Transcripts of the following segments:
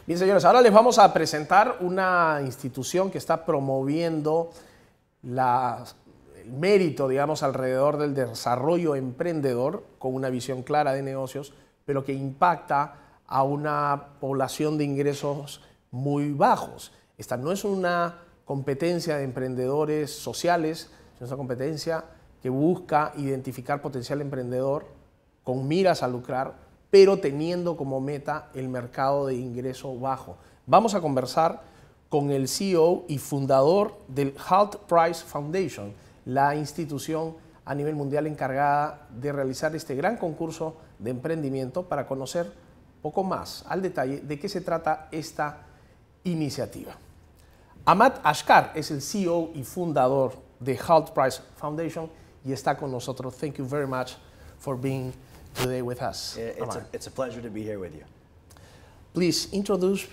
Bien, señores, ahora les vamos a presentar una institución que está promoviendo el mérito, digamos, alrededor del desarrollo emprendedor con una visión clara de negocios, pero que impacta a una población de ingresos muy bajos. Esta no es una competencia de emprendedores sociales, es una competencia que busca identificar potencial emprendedor con miras a lucrar, pero teniendo como meta el mercado de ingreso bajo. Vamos a conversar con el CEO y fundador del Hult Prize Foundation, la institución a nivel mundial encargada de realizar este gran concurso de emprendimiento, para conocer poco más al detalle de qué se trata esta iniciativa. Ahmad Ashkar es el CEO y fundador de Hult Prize Foundation y está con nosotros. Thank you very much for being today with us. It's a pleasure to be here with you. Please introduce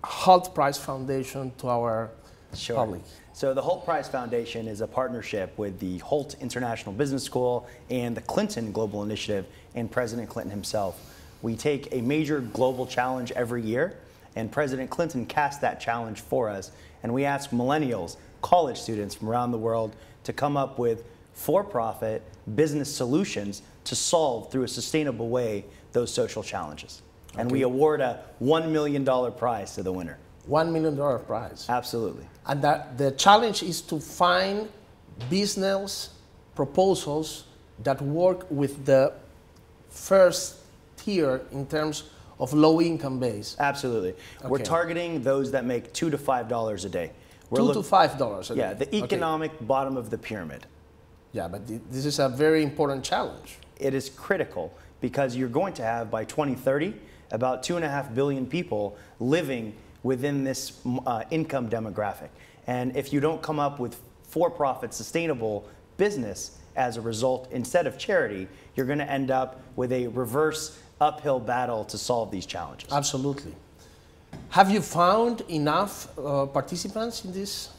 Hult Prize Foundation to our public. So the Hult Prize Foundation is a partnership with the Hult International Business School and the Clinton Global Initiative and President Clinton himself. We take a major global challenge every year, and President Clinton cast that challenge for us, and we ask millennials, college students from around the world, to come up with for-profit business solutions to solve through a sustainable way those social challenges. And we award a $1 million prize to the winner. $1 million prize. Absolutely. And the challenge is to find business proposals that work with the first tier in terms of low income base. Absolutely. Okay. We're targeting those that make $2 to $5 a day. $2 to $5 a day. Yeah, the economic bottom of the pyramid. Yeah, but this is a very important challenge. It is critical because you're going to have, by 2030, about 2.5 billion people living within this income demographic. And if you don't come up with for-profit sustainable business as a result, instead of charity, you're going to end up with a reverse uphill battle to solve these challenges. Absolutely. Have you found enough participants in this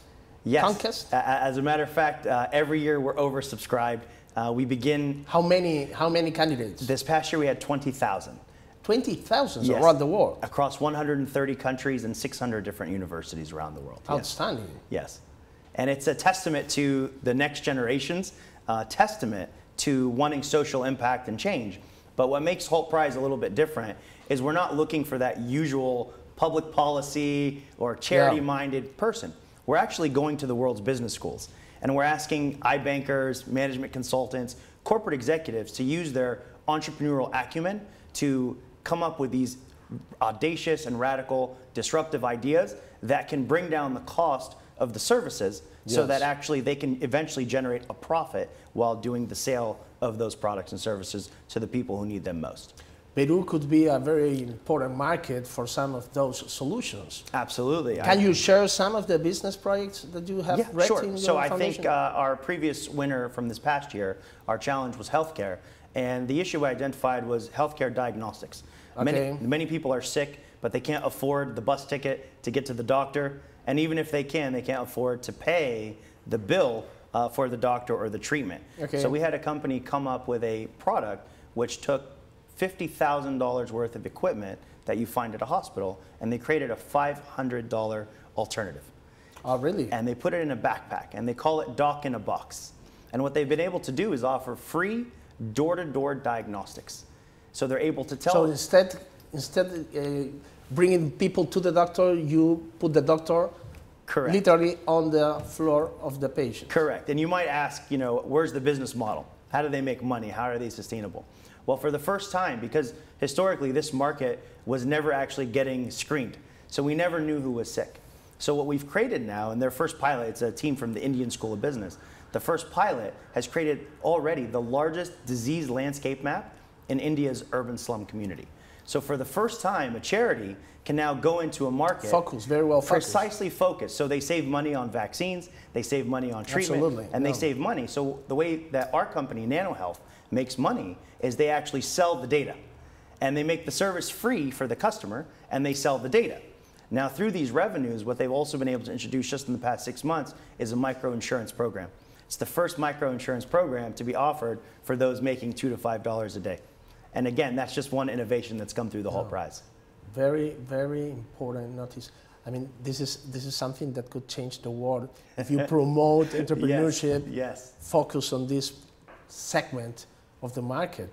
contest? Yes. As a matter of fact, every year we're oversubscribed. We begin... How many candidates? This past year we had 20,000. 20,000 around the world? Across 130 countries and 600 different universities around the world. Outstanding. Yes. And it's a testament to the next generations, testament to wanting social impact and change. But what makes Hult Prize a little bit different is we're not looking for that usual public policy or charity-minded person. We're actually going to the world's business schools, and we're asking iBankers, management consultants, corporate executives to use their entrepreneurial acumen to come up with these audacious and radical disruptive ideas that can bring down the cost of the services so that actually they can eventually generate a profit while doing the sale of those products and services to the people who need them most. Peru could be a very important market for some of those solutions. Absolutely. Can you share some of the business projects that you have read in your So foundation? I think our previous winner from this past year, our challenge was healthcare. And the issue I identified was healthcare diagnostics. Many people are sick, but they can't afford the bus ticket to get to the doctor. And even if they can't afford to pay the bill for the doctor or the treatment. So we had a company come up with a product which took $50,000 worth of equipment that you find at a hospital, and they created a $500 alternative. Oh, really? And they put it in a backpack, and they call it Doc in a Box. And what they've been able to do is offer free door-to-door diagnostics. So they're able to tell... So instead bringing people to the doctor, you put the doctor literally on the floor of the patient. Correct. And you might ask, you know, where's the business model? How do they make money? How are they sustainable? Well, for the first time, because historically this market was never actually getting screened. So we never knew who was sick. So what we've created now, and their first pilot, it's a team from the Indian School of Business, the first pilot has created already the largest disease landscape map in India's urban slum community. So for the first time, a charity can now go into a market very well focused. Precisely focused. So they save money on vaccines, they save money on treatment, and they save money. So the way that our company, NanoHealth, makes money is they actually sell the data. And they make the service free for the customer, and they sell the data. Now through these revenues, what they've also been able to introduce just in the past 6 months is a microinsurance program. It's the first microinsurance program to be offered for those making $2 to $5 a day. And again, that's just one innovation that's come through the Hult Prize. Very, very important notice. I mean, this is something that could change the world if you promote entrepreneurship, Yes. focus on this segment of the market.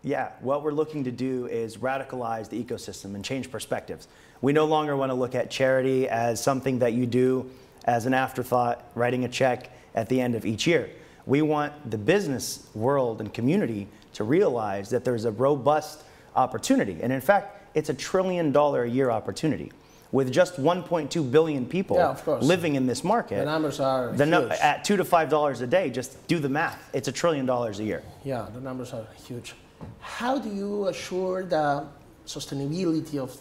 Yeah, what we're looking to do is radicalize the ecosystem and change perspectives. We no longer want to look at charity as something that you do as an afterthought, writing a check at the end of each year. We want the business world and community to realize that there's a robust opportunity. And in fact, it's $1 trillion a year opportunity. With just 1.2 billion people living in this market, the numbers are huge. At $2 to $5 a day, just do the math. It's $1 trillion a year. Yeah, the numbers are huge. How do you assure the sustainability of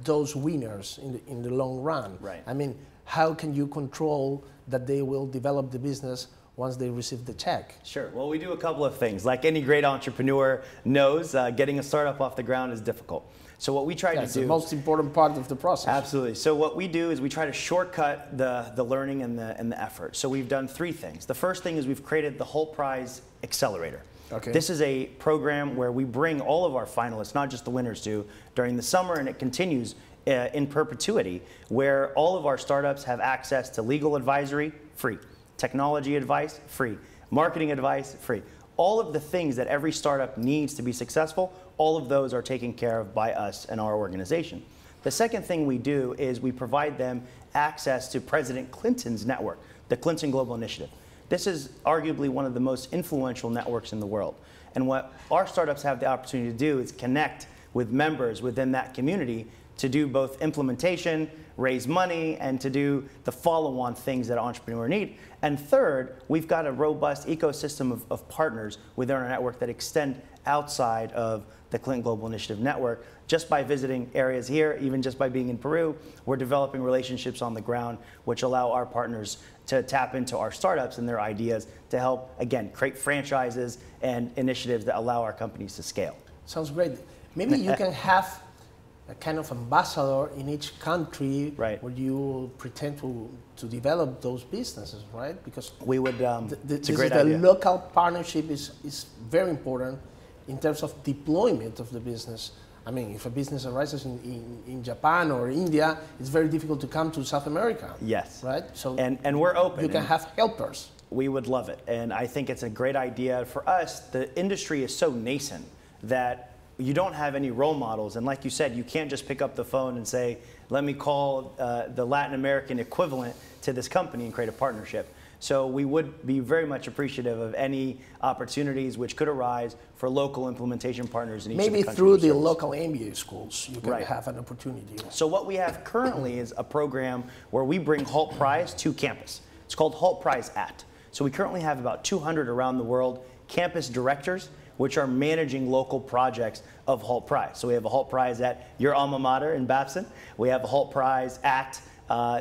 those winners in the long run? Right. I mean, how can you control that they will develop the business once they receive the check? Sure. Well, we do a couple of things. Like any great entrepreneur knows, getting a startup off the ground is difficult. So what we try to do... That's the most important part of the process. Absolutely. So what we do is we try to shortcut the learning and the effort. So we've done 3 things. The first thing is we've created the Hult Prize Accelerator. Okay. This is a program where we bring all of our finalists, not just the winners do, during the summer, and it continues in perpetuity, where all of our startups have access to legal advisory, free. Technology advice, free. Marketing advice, free. All of the things that every startup needs to be successful, all of those are taken care of by us and our organization. The second thing we do is we provide them access to President Clinton's network, the Clinton Global Initiative. This is arguably one of the most influential networks in the world. And what our startups have the opportunity to do is connect with members within that community to do both implementation, raise money, and to do the follow-on things that an entrepreneur need. And third, we've got a robust ecosystem of partners within our network that extend outside of the Clinton Global Initiative network. Just by visiting areas here, even just by being in Peru, we're developing relationships on the ground which allow our partners to tap into our startups and their ideas to help, again, create franchises and initiatives that allow our companies to scale. Sounds great. Maybe you can have a kind of ambassador in each country, right, where you pretend to develop those businesses, right? Because we would, it's a great the idea. local partnership is very important in terms of deployment of the business. I mean, if a business arises in Japan or India, it's very difficult to come to South America. Yes. Right? So and we're open. You can have helpers. We would love it. And I think it's a great idea. For us, the industry is so nascent that you don't have any role models. And like you said, you can't just pick up the phone and say, let me call the Latin American equivalent to this company and create a partnership. So we would be very much appreciative of any opportunities which could arise for local implementation partners in each of the countries. Maybe through the local MBA schools, you can have an opportunity. So what we have currently is a program where we bring Hult Prize to campus. It's called Hult Prize at. So we currently have about 200 around the world campus directors which are managing local projects of Hult Prize. So we have a Hult Prize at your alma mater in Babson. We have a Hult Prize at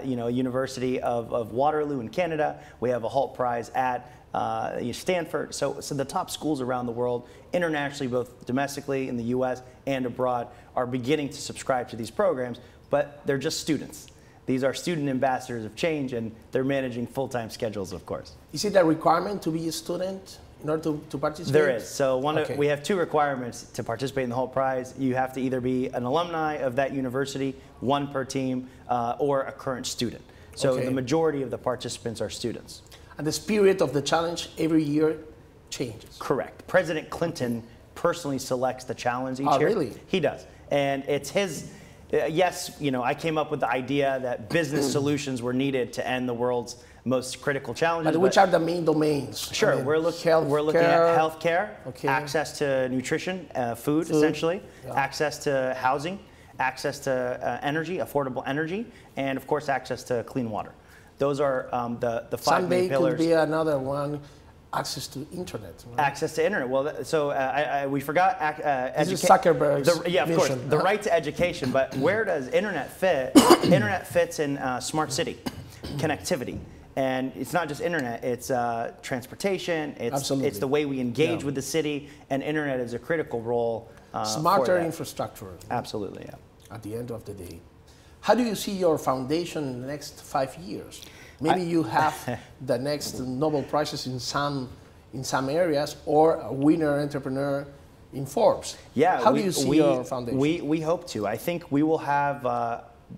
University of Waterloo in Canada. We have a Hult Prize at Stanford. So the top schools around the world, internationally, both domestically in the US and abroad, are beginning to subscribe to these programs, but they're just students. These are student ambassadors of change, and they're managing full-time schedules, of course. Is it a requirement to be a student in order to participate? There is. So we have 2 requirements to participate in the Hult Prize. You have to either be an alumni of that university, 1 per team, or a current student. So the majority of the participants are students. And the spirit of the challenge every year changes? Correct. President Clinton personally selects the challenge each year. Really? He does. And it's his... yes, I came up with the idea that business solutions were needed to end the world's most critical challenges. But which are the main domains? Sure, we're looking at healthcare, access to nutrition, food essentially, access to housing, access to energy, affordable energy, and of course access to clean water. Those are the 5 main pillars. Could be another one. Access to internet. Right? Access to internet. Well, so we forgot. This is Zuckerberg's of course, the right to education. But where does internet fit? Internet fits in smart city, connectivity, and it's not just internet. It's transportation. It's the way we engage with the city, and internet is a critical role. Smarter infrastructure. Absolutely, yeah. At the end of the day, how do you see your foundation in the next 5 years? Maybe you have the next Nobel Prizes in some areas, or a winner entrepreneur in Forbes. Yeah, How do you see your foundation? We hope to. I think we will have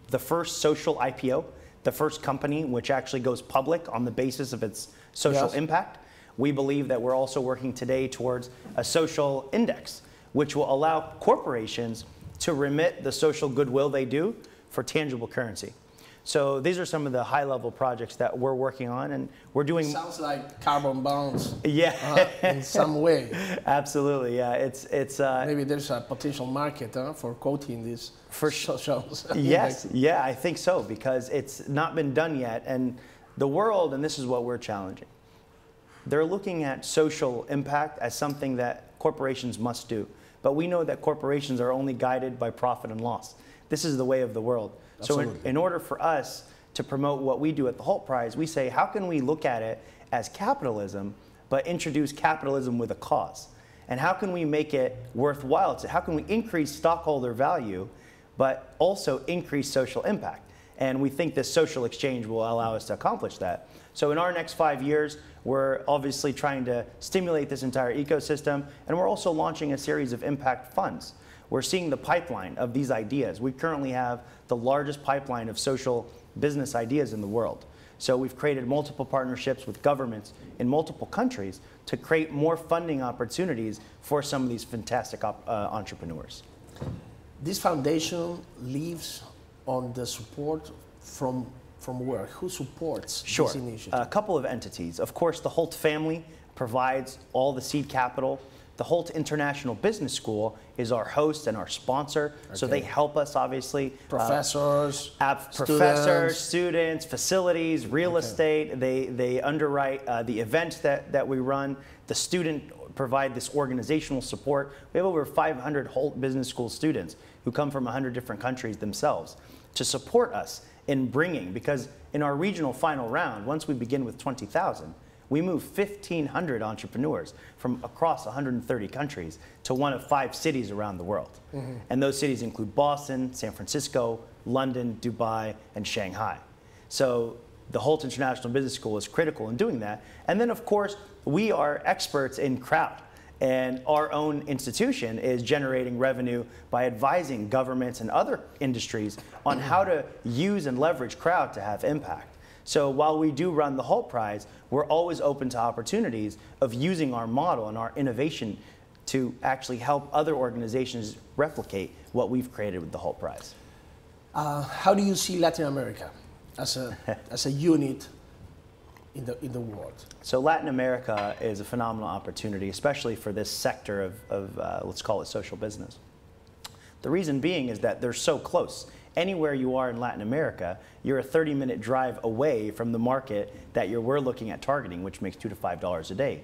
the first social IPO, the first company which actually goes public on the basis of its social impact. We believe that we're also working today towards a social index, which will allow corporations to remit the social goodwill they do for tangible currency. So these are some of the high-level projects that we're working on, and we're doing. Sounds like carbon bonds. Yeah, in some way. Absolutely. Yeah, it's. Maybe there's a potential market for quoting these socials. Yes. Yeah, I think so, because it's not been done yet, and the world, and this is what we're challenging. They're looking at social impact as something that corporations must do, but we know that corporations are only guided by profit and loss. This is the way of the world. Absolutely. So in order for us to promote what we do at the Hult Prize, we say, how can we look at it as capitalism, but introduce capitalism with a cause? And how can we make it worthwhile? How can we increase stockholder value, but also increase social impact? And we think this social exchange will allow us to accomplish that. So in our next 5 years, we're obviously trying to stimulate this entire ecosystem, and we're also launching a series of impact funds. We're seeing the pipeline of these ideas. We currently have the largest pipeline of social business ideas in the world. So we've created multiple partnerships with governments in multiple countries to create more funding opportunities for some of these fantastic entrepreneurs. This foundation lives on the support from where? Who supports this initiative? A couple of entities. Of course, the Hult family provides all the seed capital. The Hult International Business School is our host and our sponsor, so they help us, obviously. Professors, students, facilities, real estate. They underwrite the events that we run. The student provide this organizational support. We have over 500 Hult Business School students who come from 100 different countries themselves to support us in bringing, because in our regional final round, once we begin with 20,000, we move 1,500 entrepreneurs from across 130 countries to one of 5 cities around the world. Mm-hmm. And those cities include Boston, San Francisco, London, Dubai, and Shanghai. So the Hult International Business School is critical in doing that. And then, of course, we are experts in crowd. And our own institution is generating revenue by advising governments and other industries on how to use and leverage crowd to have impact. So while we do run the Hult Prize, we're always open to opportunities of using our model and our innovation to actually help other organizations replicate what we've created with the Hult Prize. How do you see Latin America as a unit in the world? So Latin America is a phenomenal opportunity, especially for this sector of let's call it social business. The reason being is that they're so close. Anywhere you are in Latin America, you're a 30-minute drive away from the market that we're looking at targeting, which makes $2 to $5 a day.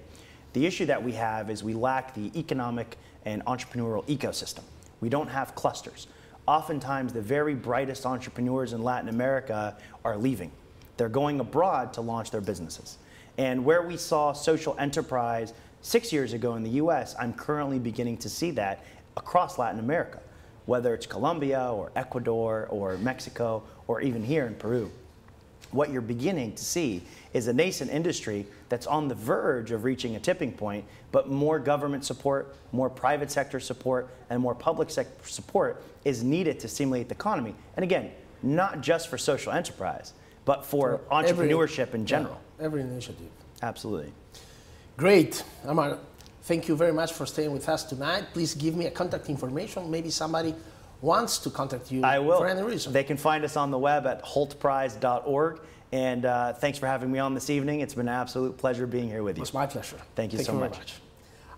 The issue that we have is we lack the economic and entrepreneurial ecosystem. We don't have clusters. Oftentimes, the very brightest entrepreneurs in Latin America are leaving. They're going abroad to launch their businesses. And where we saw social enterprise 6 years ago in the US, I'm currently beginning to see that across Latin America, whether it's Colombia or Ecuador or Mexico or even here in Peru. What you're beginning to see is a nascent industry that's on the verge of reaching a tipping point, but more government support, more private sector support, and more public sector support is needed to stimulate the economy. And again, not just for social enterprise, but for entrepreneurship in general. Yeah, every initiative. Absolutely. Great. Ahmad, thank you very much for staying with us tonight. Please give me a contact information. Maybe somebody wants to contact you for any reason. They can find us on the web at hultprize.org. And thanks for having me on this evening. It's been an absolute pleasure being here with you. It's my pleasure. Thank you so much.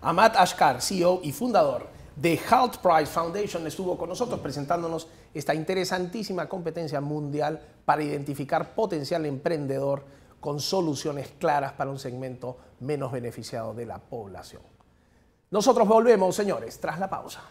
Ahmad Ashkar, CEO y fundador de Hult Prize Foundation, estuvo con nosotros presentándonos esta interesantísima competencia mundial para identificar potencial emprendedor con soluciones claras para un segmento menos beneficiado de la población. Nosotros volvemos, señores, tras la pausa.